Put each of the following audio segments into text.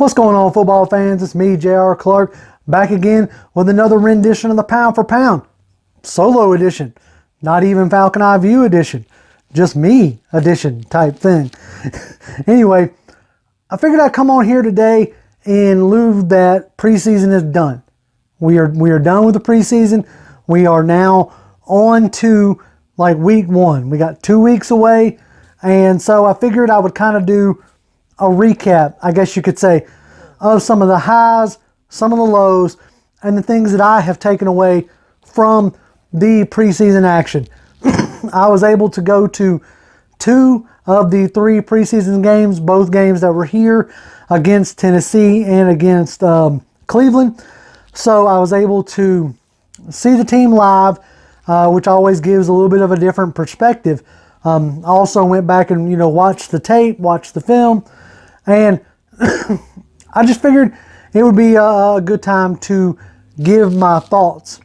What's going on, football fans? It's me, J.R. Clark, back again with another rendition of the Pound for Pound. Solo edition. Not even Falcon Eye View edition. Just me edition type thing. Anyway, I figured I'd come on here today in lieu that preseason is done. We are done with the preseason. We are now on to like week one. We got 2 weeks away. And so I figured I would kind of do a recap, I guess you could say, of some of the highs, some of the lows, and the things that I have taken away from the preseason action. I was able to go to 2 of the 3 preseason games, both games that were here against Tennessee and against Cleveland. So I was able to see the team live, which always gives a little bit of a different perspective. Also went back and, watched the tape, watched the film, and I just figured it would be a good time to give my thoughts.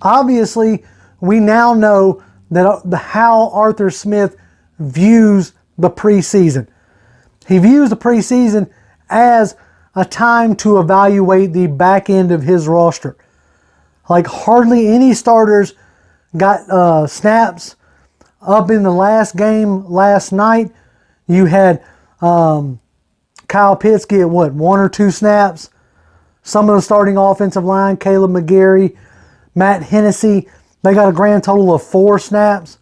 Obviously, we now know that how Arthur Smith views the preseason. He views the preseason as a time to evaluate the back end of his roster. Like hardly any starters got snaps. Up in the last game last night, you had Kyle Pitts get 1 or 2 snaps. Some of the starting offensive line, Caleb McGarry, Matt Hennessy, they got a grand total of 4 snaps.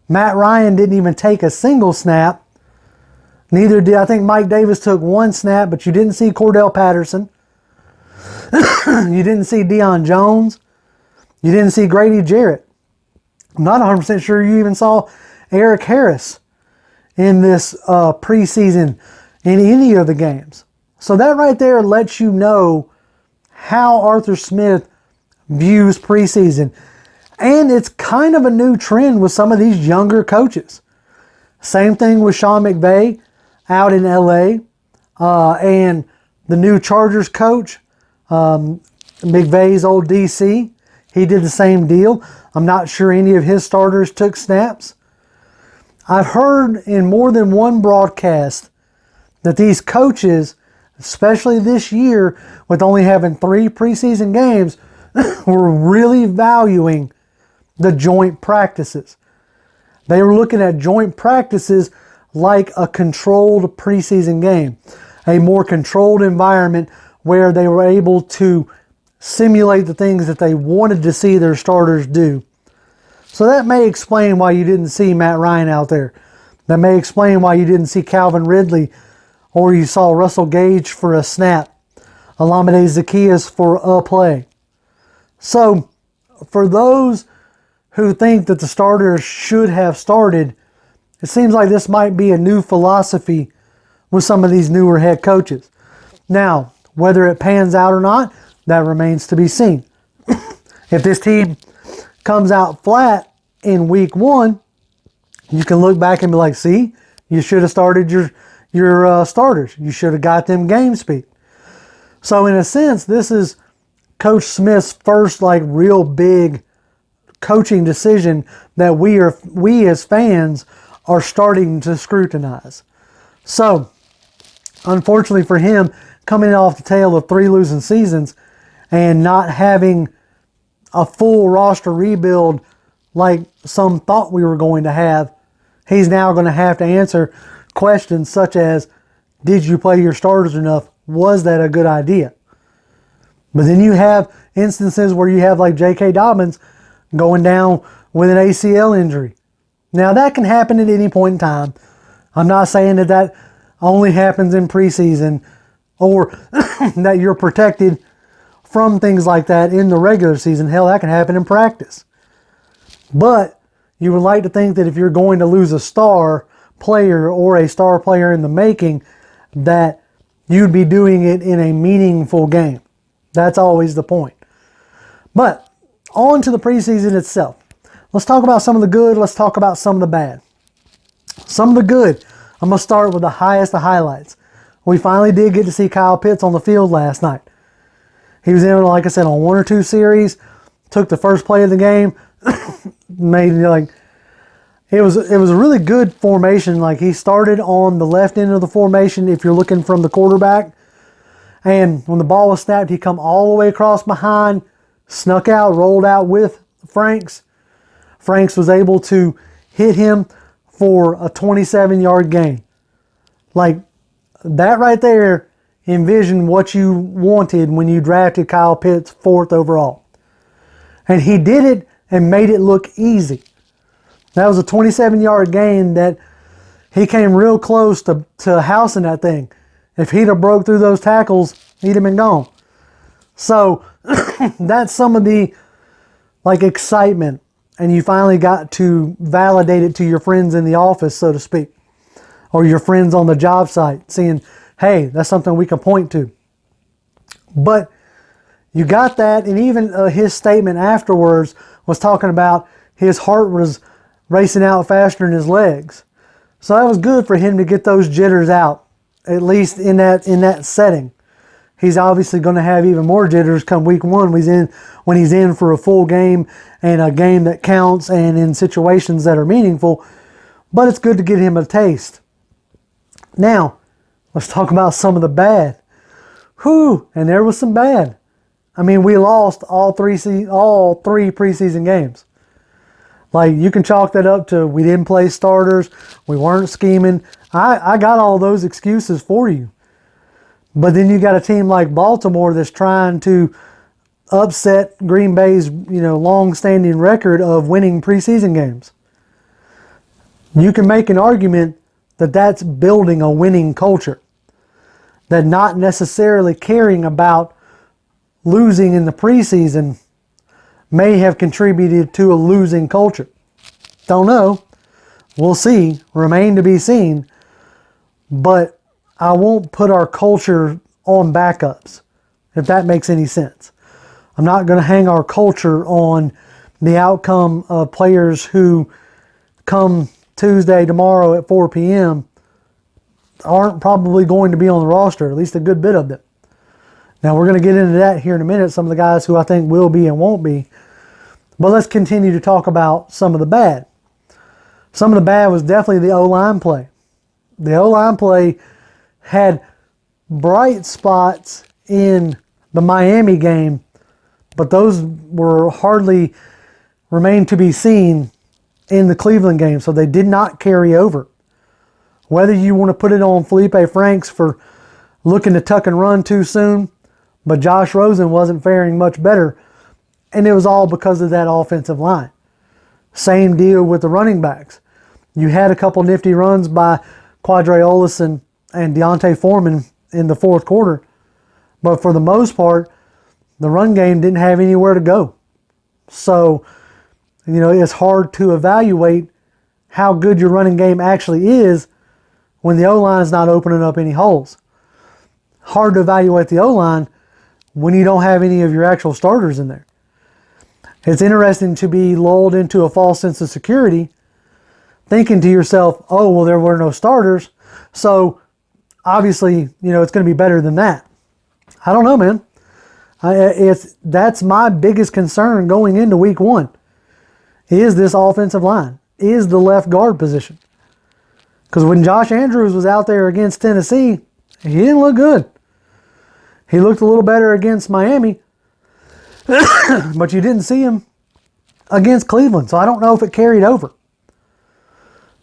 Matt Ryan didn't even take a single snap. Neither did, I think Mike Davis took 1 snap, but you didn't see Cordell Patterson. You didn't see Deion Jones. You didn't see Grady Jarrett. I'm not 100% sure you even saw Eric Harris in this preseason in any of the games. So that right there lets you know how Arthur Smith views preseason. And it's kind of a new trend with some of these younger coaches. Same thing with Sean McVay out in LA. And the new Chargers coach, McVay's old DC, he did the same deal. I'm not sure any of his starters took snaps. I've heard in more than one broadcast that these coaches, especially this year, with only having 3 preseason games, were really valuing the joint practices. They were looking at joint practices like a controlled preseason game, a more controlled environment where they were able to simulate the things that they wanted to see their starters do. So that may explain why you didn't see Matt Ryan out there. That may explain why you didn't see Calvin Ridley, or you saw Russell Gage for a snap, Olamide Zaccheaus for a play. So for those who think that the starters should have started, it seems like this might be a new philosophy with some of these newer head coaches. Now, whether it pans out or not, that remains to be seen. If this team comes out flat in week 1, you can look back and be like, see, you should have started your starters. You should have got them game speed. So in a sense, this is Coach Smith's first real big coaching decision that we as fans are starting to scrutinize. So unfortunately for him, coming off the tail of 3 losing seasons and not having a full roster rebuild like some thought we were going to have, he's now going to have to answer questions such as, did you play your starters enough? Was that a good idea? But then you have instances where you have like J.K. Dobbins going down with an ACL injury. Now that can happen at any point in time. I'm not saying that only happens in preseason or that you're protected from things like that in the regular season. Hell, that can happen in practice. But you would like to think that if you're going to lose a star player or a star player in the making, that you'd be doing it in a meaningful game. That's always the point. But on to the preseason itself. Let's talk about some of the good. Let's talk about some of the bad. Some of the good. I'm going to start with the highest of highlights. We finally did get to see Kyle Pitts on the field last night. He was in, like I said, on 1 or 2 series. Took the first play of the game. Made it was a really good formation. Like he started on the left end of the formation if you're looking from the quarterback And when the ball was snapped, he come all the way across behind, snuck out, rolled out with Franks. Franks was able to hit him for a 27-yard gain. Like, that right there envisioned what you wanted when you drafted Kyle Pitts 4th overall. And he did it and made it look easy. That was a 27-yard gain that he came real close to housing that thing. If he'd have broke through those tackles, he'd have been gone. So that's some of the excitement, and you finally got to validate it to your friends in the office, so to speak, or your friends on the job site, seeing, hey, that's something we can point to. But you got that, and even his statement afterwards was talking about his heart was racing out faster than his legs. So that was good for him to get those jitters out, at least in that setting. He's obviously going to have even more jitters come week 1 when he's in for a full game and a game that counts and in situations that are meaningful. But it's good to get him a taste. Now, let's talk about some of the bad. Whew, and there was some bad. I mean, we lost all three preseason games. Like, you can chalk that up to we didn't play starters, we weren't scheming. I got all those excuses for you. But then you got a team like Baltimore that's trying to upset Green Bay's, long-standing record of winning preseason games. You can make an argument that that's building a winning culture. That not necessarily caring about losing in the preseason may have contributed to a losing culture. Don't know. We'll see. Remain to be seen. But I won't put our culture on backups, if that makes any sense. I'm not going to hang our culture on the outcome of players who come Tuesday, tomorrow at 4 p.m. aren't probably going to be on the roster, at least a good bit of them. Now, we're going to get into that here in a minute, some of the guys who I think will be and won't be. But let's continue to talk about some of the bad. Some of the bad was definitely the O-line play. The O-line play had bright spots in the Miami game, but those were hardly remain to be seen in the Cleveland game, so they did not carry over. Whether you want to put it on Felipe Franks for looking to tuck and run too soon, but Josh Rosen wasn't faring much better, and it was all because of that offensive line. Same deal with the running backs. You had a couple nifty runs by Quadre Olison and Deontay Foreman in the fourth quarter, but for the most part, the run game didn't have anywhere to go. So, it's hard to evaluate how good your running game actually is when the O-line is not opening up any holes. Hard to evaluate the O-line when you don't have any of your actual starters in there. It's interesting to be lulled into a false sense of security, thinking to yourself, oh, well, there were no starters, so obviously, it's going to be better than that. I don't know, man. That's my biggest concern going into week 1. Is this offensive line? Is the left guard position? Because when Josh Andrews was out there against Tennessee, he didn't look good. He looked a little better against Miami, but you didn't see him against Cleveland, so I don't know if it carried over.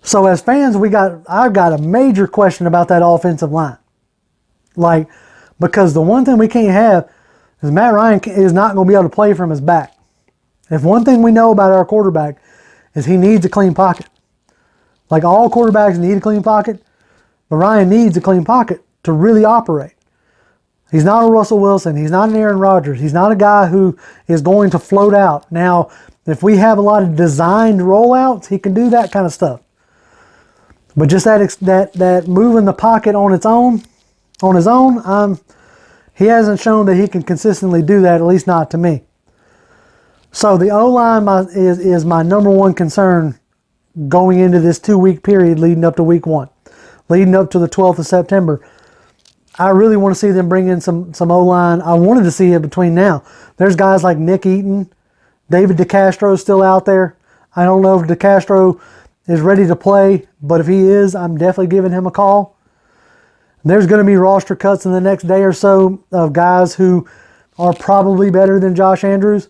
So as fans, I've got a major question about that offensive line. Because the one thing we can't have is Matt Ryan is not going to be able to play from his back. If one thing we know about our quarterback is he needs a clean pocket. All quarterbacks need a clean pocket, but Ryan needs a clean pocket to really operate. He's not a Russell Wilson. He's not an Aaron Rodgers. He's not a guy who is going to float out. Now, if we have a lot of designed rollouts, he can do that kind of stuff. But just that moving the pocket on his own, he hasn't shown that he can consistently do that, at least not to me. So the O-line is my number one concern going into this 2-week period leading up to week 1, leading up to the 12th of September. I really want to see them bring in some O-line. I wanted to see it between now. There's guys like Nick Eaton, David DeCastro still out there. I don't know if DeCastro is ready to play, but if he is, I'm definitely giving him a call. There's going to be roster cuts in the next day or so of guys who are probably better than Josh Andrews.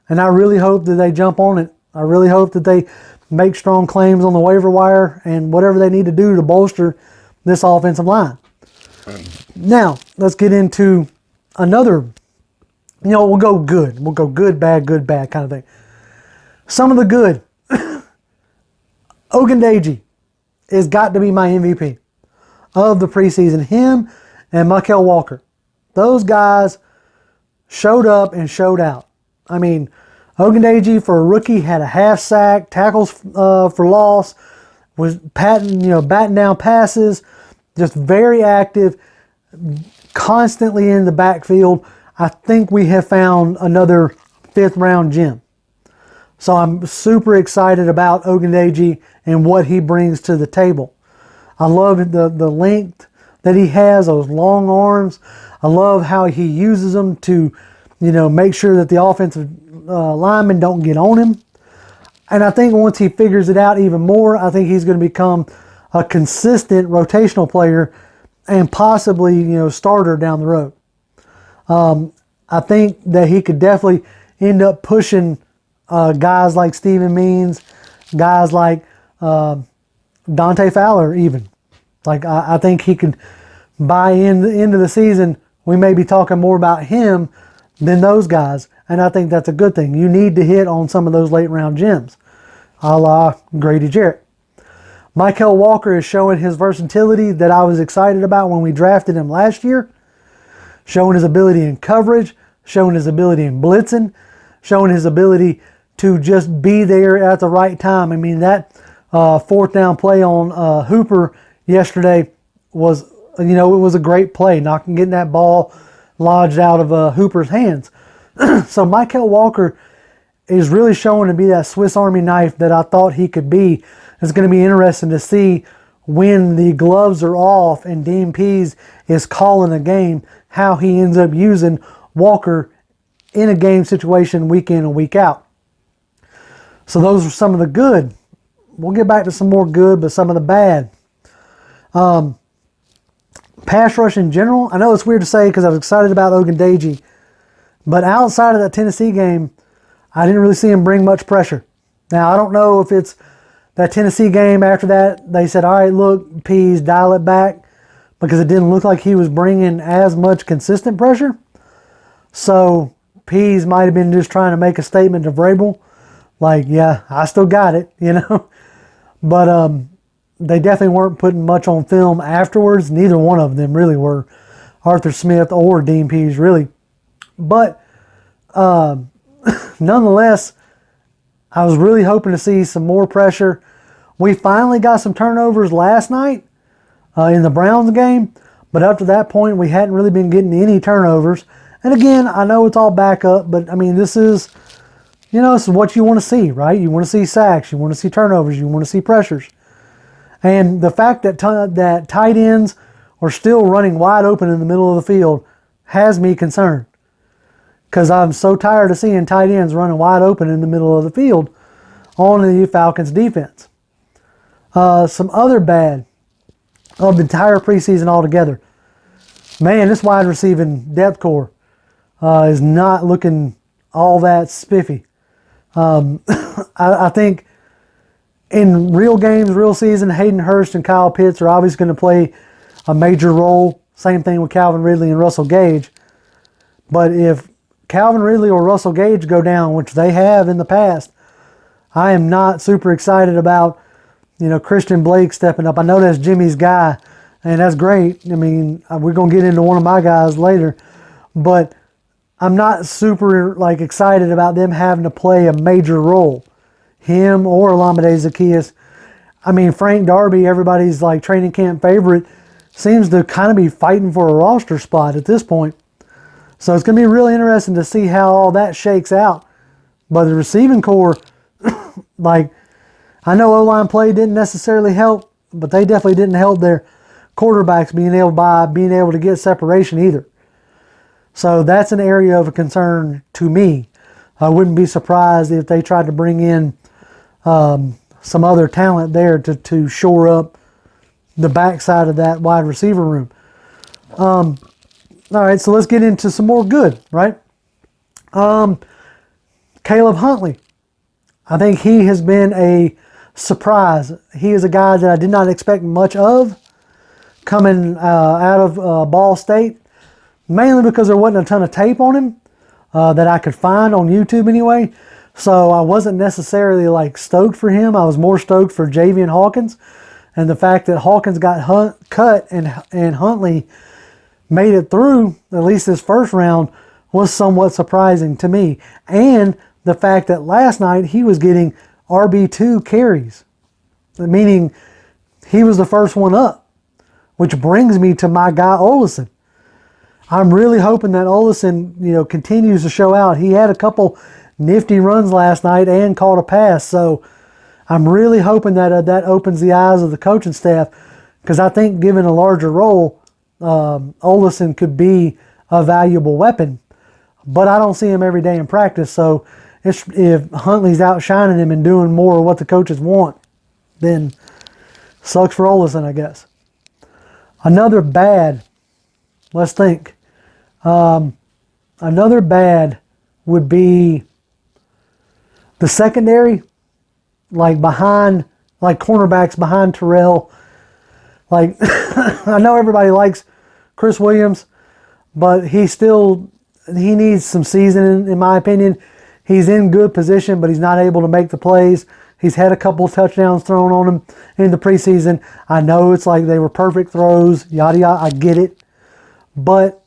And I really hope that they jump on it. I really hope that they make strong claims on the waiver wire and whatever they need to do to bolster this offensive line. Now, let's get into another, we'll go good. We'll go good, bad kind of thing. Some of the good. Ogundeji has got to be my MVP of the preseason. Him and Mykal Walker. Those guys showed up and showed out. I mean, Ogundeji for a rookie had a half sack, tackles for loss, was batting down passes, just very active, constantly in the backfield. I think we have found another 5th round gem. So I'm super excited about Ogundeji and what he brings to the table. I love the length that he has, those long arms. I love how he uses them to, make sure that the offensive linemen don't get on him. And I think once he figures it out even more, I think he's going to become a consistent rotational player and possibly, starter down the road. I think that he could definitely end up pushing guys like Steven Means, guys like Dante Fowler even. Like, I think he could, by the end of the season, we may be talking more about him than those guys. And I think that's a good thing. You need to hit on some of those late round gems, a la Grady Jarrett. Mykal Walker is showing his versatility that I was excited about when we drafted him last year. Showing his ability in coverage, showing his ability in blitzing, showing his ability to just be there at the right time. I mean, that 4th down play on Hooper yesterday was, it was a great play, getting that ball lodged out of Hooper's hands. So Mykal Walker is really showing to be that Swiss Army knife that I thought he could be. It's going to be interesting to see when the gloves are off and Dean Pease is calling a game, how he ends up using Walker in a game situation week in and week out. So those are some of the good. We'll get back to some more good, but some of the bad. Pass rush in general, I know it's weird to say because I was excited about Ogundeji, but outside of that Tennessee game, I didn't really see him bring much pressure. Now, I don't know if it's that Tennessee game after that, they said, all right, look, Pease, dial it back, because it didn't look like he was bringing as much consistent pressure. So Pease might have been just trying to make a statement to Vrabel, like, yeah, I still got it, But they definitely weren't putting much on film afterwards. Neither one of them really were, Arthur Smith or Dean Pease, really. But nonetheless, I was really hoping to see some more pressure. We finally got some turnovers last night in the Browns game, but up to that point, we hadn't really been getting any turnovers. And again, I know it's all backup, but I mean, this is what you want to see, right? You want to see sacks, you want to see turnovers, you want to see pressures. And the fact that that tight ends are still running wide open in the middle of the field has me concerned. Because I'm so tired of seeing tight ends running wide open in the middle of the field on the Falcons defense. Some other bad of the entire preseason altogether. Man, this wide receiving depth core is not looking all that spiffy. I think in real games, real season, Hayden Hurst and Kyle Pitts are obviously going to play a major role. Same thing with Calvin Ridley and Russell Gage. But if Calvin Ridley or Russell Gage go down, which they have in the past, I am not super excited about, Christian Blake stepping up. I know that's Jimmy's guy, and that's great. I mean, we're going to get into one of my guys later, but I'm not super excited about them having to play a major role. Him or Olamide Zaccheaus. I mean, Frank Darby, everybody's training camp favorite, seems to kind of be fighting for a roster spot at this point. So it's going to be really interesting to see how all that shakes out. But the receiving core, I know O-line play didn't necessarily help, but they definitely didn't help their quarterbacks being able to get separation either. So that's an area of concern to me. I wouldn't be surprised if they tried to bring in some other talent there to shore up the backside of that wide receiver room. All right, so let's get into some more good, right? Caleb Huntley. I think he has been a surprise. He is a guy that I did not expect much of coming out of Ball State, mainly because there wasn't a ton of tape on him that I could find on YouTube anyway. So I wasn't necessarily like stoked for him. I was more stoked for Javian Hawkins, and the fact that Hawkins got cut and Huntley made it through at least this first round was somewhat surprising to me. And the fact that last night he was getting RB2 carries, meaning he was the first one up, which brings me to my guy Olesen. I'm really hoping that Olesen, continues to show out. He had a couple nifty runs last night and caught a pass, so I'm really hoping that that opens the eyes of the coaching staff, because I think given a larger role, Olesen could be a valuable weapon. But I don't see him every day in practice, so if Huntley's outshining him and doing more of what the coaches want, then sucks for Olesen, I guess. Another bad, let's think. Another bad would be the secondary, like cornerbacks behind Terrell. Like, I know everybody likes Chris Williams, but he needs some seasoning, in my opinion. He's in good position, but he's not able to make the plays. He's had a couple of touchdowns thrown on him in the preseason. I know it's like they were perfect throws, yada yada, I get it. But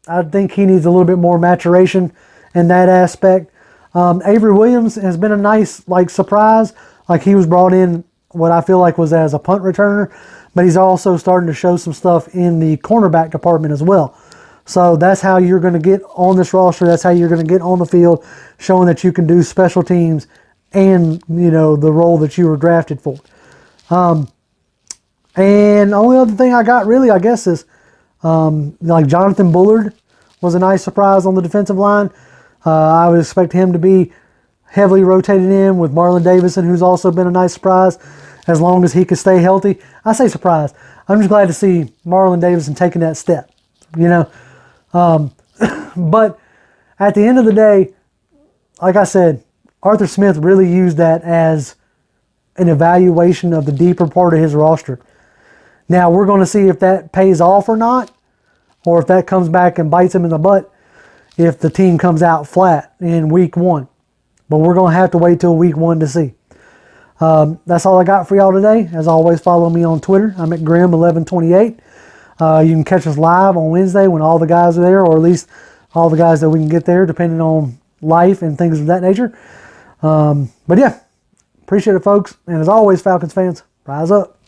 I think he needs a little bit more maturation in that aspect. Avery Williams has been a nice surprise. Like, he was brought in what I feel like was as a punt returner, but he's also starting to show some stuff in the cornerback department as well. So that's how you're going to get on this roster. That's how you're going to get on the field, showing that you can do special teams and, the role that you were drafted for. And the only other thing I got really, I guess, is Jonathan Bullard was a nice surprise on the defensive line. I would expect him to be heavily rotated in with Marlon Davidson, who's also been a nice surprise, as long as he can stay healthy. I say surprise. I'm just glad to see Marlon Davidson taking that step, But at the end of the day, like I said, Arthur Smith really used that as an evaluation of the deeper part of his roster. Now, we're going to see if that pays off or not, or if that comes back and bites him in the butt if the team comes out flat in week 1. But we're going to have to wait till week 1 to see. That's all I got for y'all today. As always, follow me on Twitter. I'm at Grim1128. You can catch us live on Wednesday when all the guys are there, or at least all the guys that we can get there, depending on life and things of that nature. But yeah, appreciate it, folks. And as always, Falcons fans, rise up.